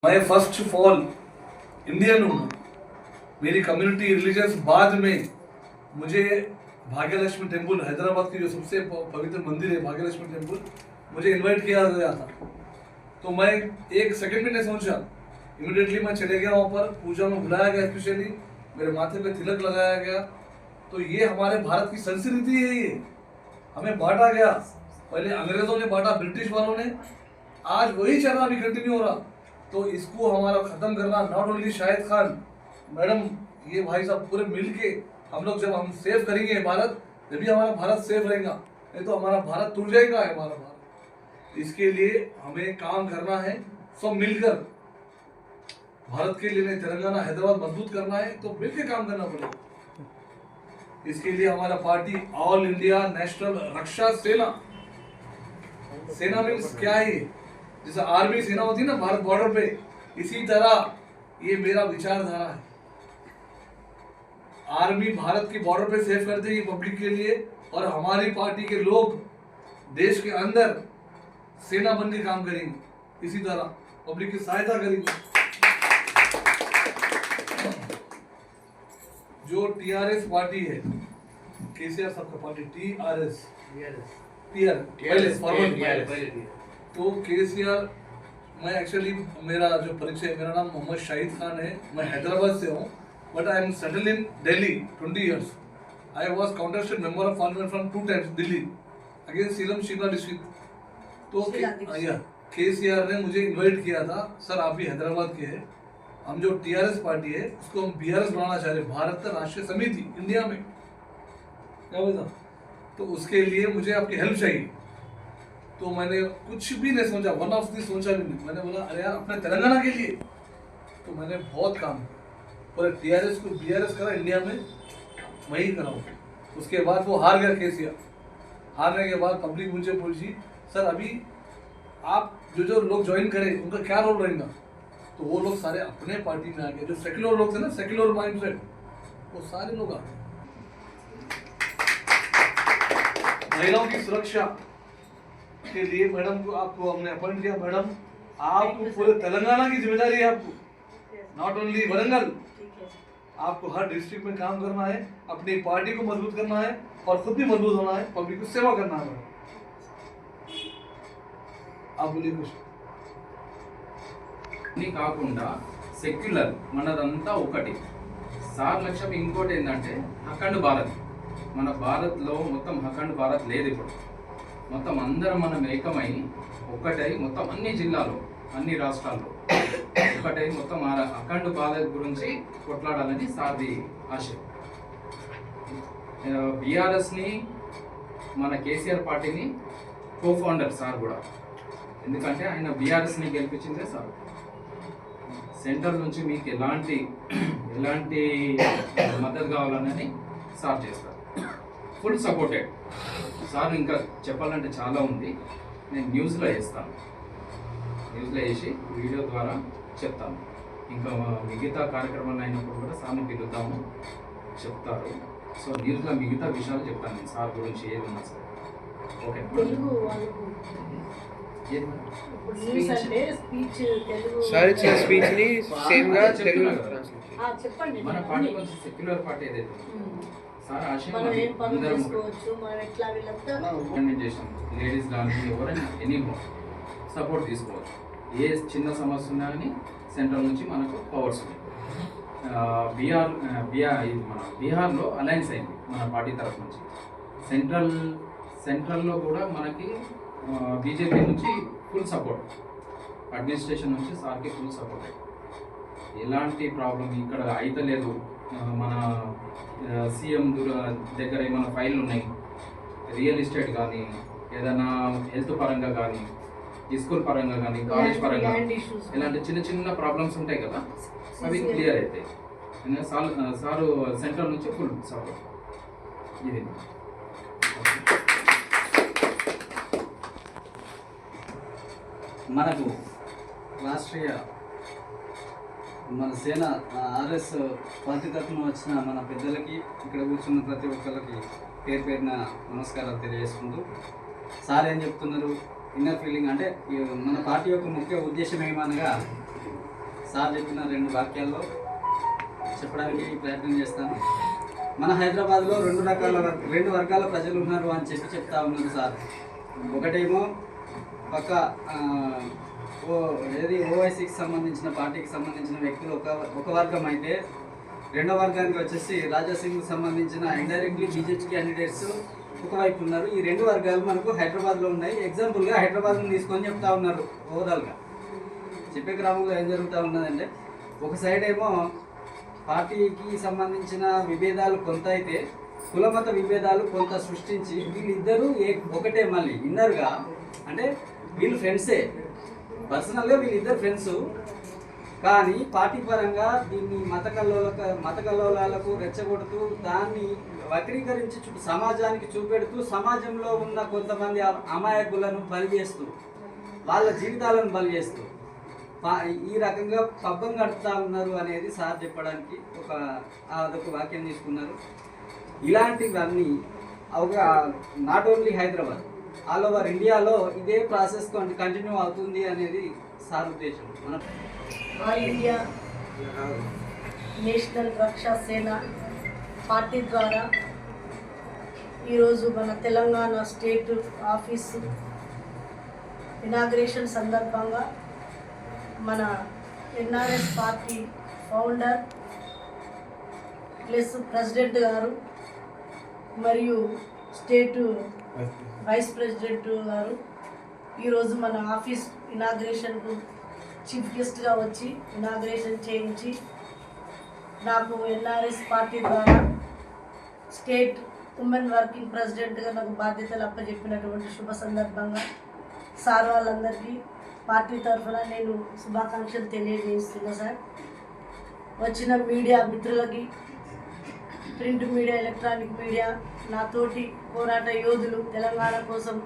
मैं first of all Indian हूँ, मेरी कम्युनिटी रिलीजियस बाद में मुझे भाग्यलक्ष्मी टेम्पल हैदराबाद की जो सबसे पवित्र मंदिर है भाग्यलक्ष्मी टेम्पल मुझे इनवाइट किया गया था। तो मैं एक सेकंड भी नहीं सोचा, इमीडिएटली मैं चले गया वहाँ पर। पूजा में बुलाया गया, स्पेशली मेरे माथे पे तिलक लगाया गया। तो ये हमारे भारत की संस्कृति है। ये हमें बांटा गया, पहले अंग्रेजों ने बांटा, ब्रिटिश वालों ने, आज वही चल रहा, अभी कंटिन्यू हो रहा। तो इसको हमारा खत्म करना, not only Shahid Khan madam, ये भाई साहब पूरे मिल के हम लोग, जब हम सेव करेंगे भारत, तभी हमारा भारत सेफ रहेगा, नहीं तो हमारा भारत टूट जाएगा। हमारा भारत, इसके लिए हमें काम करना है सब मिलकर। भारत के लिए तेलंगाना हैदराबाद मजबूत करना है तो मिलकर काम करना पड़ेगा। इसके लिए हमारा पार्टी ऑल इंडिया नेशनल रक्षा सेना, सेना मीन्स क्या है, जैसे आर्मी सेना होती है ना भारत बॉर्डर पे, इसी तरह ये मेरा विचारधारा है। आर्मी भारत की बॉर्डर पे सेफ करते हैं पब्लिक के लिए, और हमारी पार्टी के लोग देश के अंदर सेना बन के काम करेंगे, इसी तरह पब्लिक की सहायता करेंगे। जो टीआरएस पार्टी है, केसीआर सबका पार्टी, टीआरएस तो केसीआर, मैं एक्चुअली मेरा जो परिचय, मेरा नाम मोहम्मद शाहिद खान है, मैं हैदराबाद से हूँ, but I am settle in Delhi 20 years. I was contested member of parliament from 2 times Delhi against Seelam Shimla district. तो केसीआर ने मुझे इनवाइट किया था, सर आप भी हैदराबाद के हैं, हम जो टीआरएस पार्टी है उसको हम बीआरएस बनाना चाह रहे हैं, भारत राष्ट्रीय समिति इंडिया में, क्या बोला। तो उसके लिए मुझे आपकी हेल्प चाहिए। तो मैंने कुछ भी नहीं सोचा, वन ऑफ दी सोचा भी नहीं, मैंने बोला अरे यार अपने तेलंगाना के लिए। तो मैंने बहुत काम पूरे टीआरएस को बीआरएस करा इंडिया में, मैं ही कराऊँ। उसके बाद वो हार गया केसीआर। हारने के बाद पब्लिक मुझे पूछी, सर अभी आप जो लोग ज्वाइन करें उनका क्या रोल रहेगा। तो वो लोग सारे अपने पार्टी में आ गए, जो सेक्युलर लोग थे ना, सेक्युलर माइंडसेट, वो सारे लोग आ गए। महिलाओं की सुरक्षा के लिए मैडम को, आपको हमने अपॉइंट किया। मैडम आपको पूरे तेलंगाना की जिम्मेदारी है, आपको नॉट ओनली वरंगल, आपको हर डिस्ट्रिक्ट में काम करना है, अपनी पार्टी को मजबूत करना है और खुद भी मजबूत होना है, पब्लिक को सेवा करना है। आप बोलिए कुछ। కాకుండా సెక్యులర్ మనదంతా ఒకటి. సార్ లక్ష్యం ఇంకోటి ఏంటంటే అఖండ్ భారత్. మన భారత్లో మొత్తం అఖండ్ భారత్ లేదు ఇప్పుడు. మొత్తం అందరం మనం ఏకమై ఒకటై మొత్తం అన్ని జిల్లాలో అన్ని రాష్ట్రాల్లో ఒకటై మొత్తం అఖండ్ భారత్ గురించి కొట్లాడాలని సార్ది ఆశ. బీఆర్ఎస్ని మన కేసీఆర్ పార్టీని కో ఫౌండర్ సార్ కూడా, ఎందుకంటే ఆయన బీఆర్ఎస్ని గెలిపించిందే సార్. సెంట్రల్ నుంచి మీకు ఎలాంటి మద్దతు కావాలనేది సార్ చేస్తారు, ఫుల్ సపోర్టెడ్ సార్. ఇంకా చెప్పాలంటే చాలా ఉంది, నేను న్యూస్లో వేస్తాను, న్యూస్లో వేసి వీడియో ద్వారా చెప్తాను. ఇంకా మిగతా కార్యక్రమాలు అయినప్పుడు కూడా సార్ని పిలుద్దాము, చెప్తారు. సో న్యూస్లో మిగతా విషయాలు చెప్తాను నేను సార్ గురించి ఏది ఉన్నా సార్. ఓకే సార్ ఇచ్చిన స్పీచ్ ని సేమ్ గా తెలుగులో చెప్పండి. మన పార్టీ కొంచెం సెక్యులర్ పార్టీ ఏదైతే సార్ ఆశయం అందరం చేసాం, లేడీస్ కానీ ఎవరైనా ఎనీ సపోర్ట్ తీసుకోవచ్చు. ఏ చిన్న సమస్య ఉన్నా కానీ సెంట్రల్ నుంచి మనకు పవర్స్ ఉన్నాయి. మన బీహార్లో అలయన్స్ అయింది మన పార్టీ తరఫు నుంచి. సెంట్రల్లో కూడా మనకి బీజేపీ నుంచి ఫుల్ సపోర్ట్, అడ్మినిస్ట్రేషన్ నుంచి సార్కి ఫుల్ సపోర్ట్. ఎలాంటి ప్రాబ్లం ఇక్కడ అయితే లేదు. మన సీఎం దగ్గర ఏమైనా ఫైళ్ళు ఉన్నాయి, రియల్ ఎస్టేట్ కానీ, ఏదైనా హెల్త్ పరంగా కానీ, స్కూల్ పరంగా కానీ, కాలేజ్ పరంగా ఇలాంటి చిన్న చిన్న ప్రాబ్లమ్స్ ఉంటాయి కదా, అవి క్లియర్ అవుతాయి. సారు సెంట్రల్ నుంచి ఫుల్ సపోర్ట్. ఇది మనకు రాష్ట్రీయ మన సేన ఆర్ఎస్ పార్టీ తరఫున వచ్చిన మన పెద్దలకి, ఇక్కడ కూర్చున్న ప్రతి ఒక్కరికి పేరు పేరున నమస్కారాలు తెలియజేసుకుంటూ, సార్ ఏం చెప్తున్నారు, ఇన్నర్ ఫీలింగ్ అంటే మన పార్టీ యొక్క ముఖ్య ఉద్దేశం ఏమనగా సార్ చెప్పిన 2 వాక్యాల్లో చెప్పడానికి ప్రయత్నం చేస్తాను. మన హైదరాబాద్లో 2 వర్గాల ప్రజలు ఉన్నారు అని చెప్తా ఉన్నారు సార్. ఒకటేమో పక్క ఓవైసీకి సంబంధించిన పార్టీకి సంబంధించిన వ్యక్తులు ఒక వర్గం అయితే, రెండో వర్గానికి వచ్చేసి రాజాసింగ్కి సంబంధించిన ఇండైరెక్ట్లీ బీజేపీ క్యాండిడేట్స్ ఒకవైపు ఉన్నారు. ఈ 2 వర్గాలు మనకు హైదరాబాద్లో ఉన్నాయి. ఎగ్జాంపుల్గా హైదరాబాద్ని తీసుకొని చెప్తా ఉన్నారు. ఓవరాల్గా చెప్పే గ్రామంలో ఏం జరుగుతూ ఉన్నదంటే, ఒక సైడ్ ఏమో పార్టీకి సంబంధించిన విభేదాలు కొంత అయితే, కులమత విభేదాలు కొంత సృష్టించి వీళ్ళిద్దరూ ఒకటే మళ్ళీ ఇన్నర్గా, అంటే వీళ్ళు ఫ్రెండ్సే, పర్సనల్గా వీళ్ళిద్దరు ఫ్రెండ్స్, కానీ పార్టీ పరంగా దీన్ని మత కల్లోలాలకు రెచ్చగొడుతూ దాన్ని వక్రీకరించి సమాజానికి చూపెడుతూ సమాజంలో ఉన్న కొంతమంది అమాయకులను బలి చేస్తూ వాళ్ళ జీవితాలను బలి చేస్తూ ఈ రకంగా పబ్బం గడుపుతా ఉన్నారు అనేది సార్ చెప్పడానికి అదొక వాక్యం తీసుకున్నారు. ఇలాంటివన్నీ not only Hyderabad, all over ఇండియాలో ఇదే ప్రాసెస్ కంటిన్యూ అవుతుంది అనేది సార్ ఉద్దేశం. ఆల్ ఇండియా నేషనల్ రక్షా సేన పార్టీ ద్వారా ఈరోజు మన తెలంగాణ స్టేట్ ఆఫీసు ఇనాగ్రేషన్ సందర్భంగా మన NRS party founder plus president garu మరియు స్టేట్ వైస్ ప్రెసిడెంట్ గారు ఈరోజు మన ఆఫీస్ ఇనాగ్రేషన్కు చీఫ్ గెస్ట్గా వచ్చి ఇనాగ్రేషన్ చేయించి నాకు ఎన్ఆర్ఎస్ పార్టీ ద్వారా స్టేట్ ఉమెన్ వర్కింగ్ ప్రెసిడెంట్గా నాకు బాధ్యతలు అప్పచెప్పినటువంటి శుభ సందర్భంగా సార్ వాళ్ళందరికీ పార్టీ తరఫున నేను శుభాకాంక్షలు తెలియజేస్తున్నా సార్. వచ్చిన మీడియా మిత్రులకి, ప్రింట్ మీడియా, ఎలక్ట్రానిక్ మీడియా, నాతోటి పోరాట యోధులు, తెలంగాణ కోసం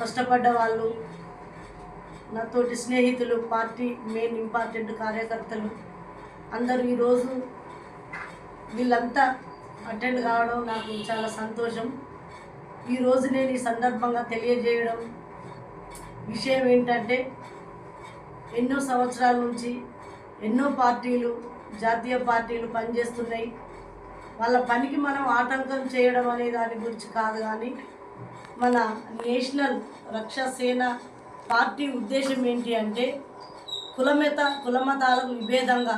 కష్టపడ్డ వాళ్ళు, నాతోటి స్నేహితులు, పార్టీ మెయిన్ ఇంపార్టెంట్ కార్యకర్తలు అందరూ ఈరోజు వీళ్ళంతా అటెండ్ కావడం నాకు చాలా సంతోషం. ఈరోజు నేను ఈ సందర్భంగా తెలియజేయడం విషయం ఏంటంటే, ఎన్నో సంవత్సరాల నుంచి ఎన్నో పార్టీలు, జాతీయ పార్టీలు పనిచేస్తున్నాయి. వాళ్ళ పనికి మనం ఆటంకం చేయడం అనే దాని గురించి కాదు, కానీ మన నేషనల్ రక్షా సేన పార్టీ ఉద్దేశం ఏంటి అంటే, కులమతాలకు విభేదంగా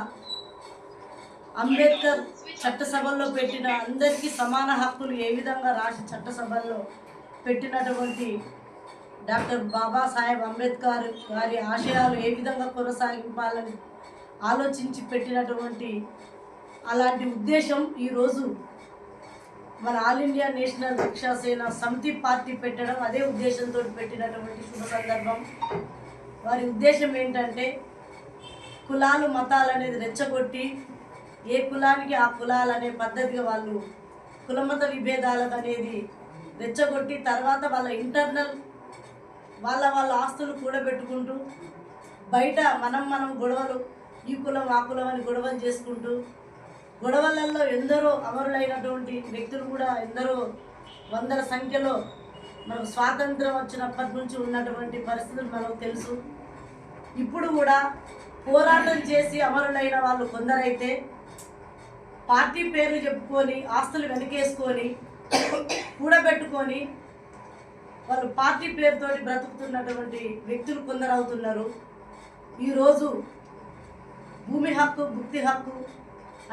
అంబేద్కర్ చట్టసభల్లో పెట్టిన అందరికీ సమాన హక్కులు ఏ విధంగా రాసి చట్టసభల్లో పెట్టినటువంటి డాక్టర్ బాబాసాహెబ్ అంబేద్కర్ గారి ఆశయాలు ఏ విధంగా కొనసాగింపాలని ఆలోచించి పెట్టినటువంటి అలాంటి ఉద్దేశం ఈరోజు మన ఆల్ ఇండియా నేషనల్ రక్షా సేన సమితి పార్టీ పెట్టడం, అదే ఉద్దేశంతో పెట్టినటువంటి శుభ సందర్భం. వారి ఉద్దేశం ఏంటంటే, కులాలు మతాలు అనేది రెచ్చగొట్టి ఏ కులానికి ఆ కులాలు అనే పద్ధతిగా వాళ్ళు కులమత విభేదాలకు అనేది రెచ్చగొట్టి తర్వాత వాళ్ళ ఇంటర్నల్ వాళ్ళ ఆస్తులు కూడబెట్టుకుంటూ బయట మనం గొడవలు, ఈ కులం ఆ కులం అని గొడవలు చేసుకుంటూ, గొడవలలో ఎందరో అమరులైనటువంటి వ్యక్తులు కూడా ఎందరో వందల సంఖ్యలో మనకు స్వాతంత్రం వచ్చినప్పటి నుంచి ఉన్నటువంటి పరిస్థితులు మనకు తెలుసు. ఇప్పుడు కూడా పోరాటం చేసి అమరులైన వాళ్ళు కొందరైతే పార్టీ పేర్లు చెప్పుకొని ఆస్తులు వెనకేసుకొని కూడబెట్టుకొని వాళ్ళు పార్టీ పేరుతోటి బ్రతుకుతున్నటువంటి వ్యక్తులు కొందరు అవుతున్నారు. ఈరోజు భూమి హక్కు, భుక్తి హక్కు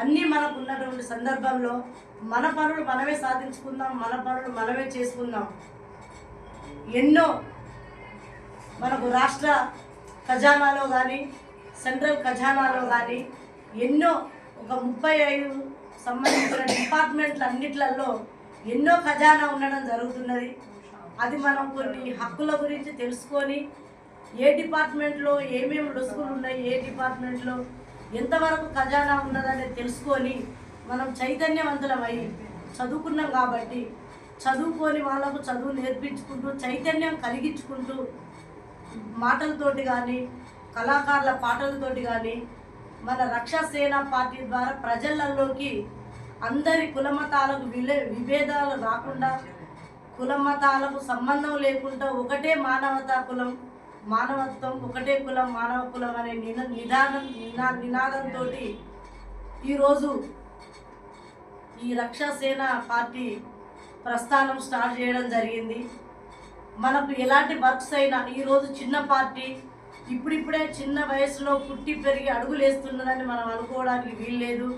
అన్నీ మనకు ఉన్నటువంటి సందర్భంలో మన పనులు మనమే సాధించుకుందాం, మన పనులు మనమే చేసుకుందాం. ఎన్నో మనకు రాష్ట్ర ఖజానాలో కానీ సెంట్రల్ ఖజానాలో కానీ ఎన్నో ఒక 35 సంబంధించిన డిపార్ట్మెంట్ల అన్నిట్లలో ఎన్నో ఖజానా ఉండడం జరుగుతున్నది. అది మనం కొన్ని హక్కుల గురించి తెలుసుకొని ఏ డిపార్ట్మెంట్లో ఏమేమి లొసుగులు ఉన్నాయి, ఏ డిపార్ట్మెంట్లో ఎంతవరకు ఖజానా ఉన్నదనేది తెలుసుకొని మనం చైతన్యవంతులమై చదువుకున్నాం కాబట్టి చదువుకొని వాళ్ళకు చదువు నేర్పించుకుంటూ చైతన్యం కలిగించుకుంటూ మాటలతోటి కానీ కళాకారుల పాటలతోటి కానీ మన రక్షా సేన పార్టీ ద్వారా ప్రజలలోకి అందరి కులమతాలకు విభేదాలు రాకుండా, కులమతాలకు సంబంధం లేకుండా ఒకటే మానవతా కులం, మానవత్వం, ఒకటే కులం మానవ కులం అనే నినాదంతో ఈరోజు ఈ రక్షాసేన పార్టీ ప్రస్థానం స్టార్ట్ చేయడం జరిగింది. మనకు ఎలాంటి వర్క్స్ అయినా ఈరోజు చిన్న పార్టీ ఇప్పుడిప్పుడే చిన్న వయసులో పుట్టి పెరిగి అడుగులేస్తున్నదని మనం అనుకోవడానికి వీల్లేదు.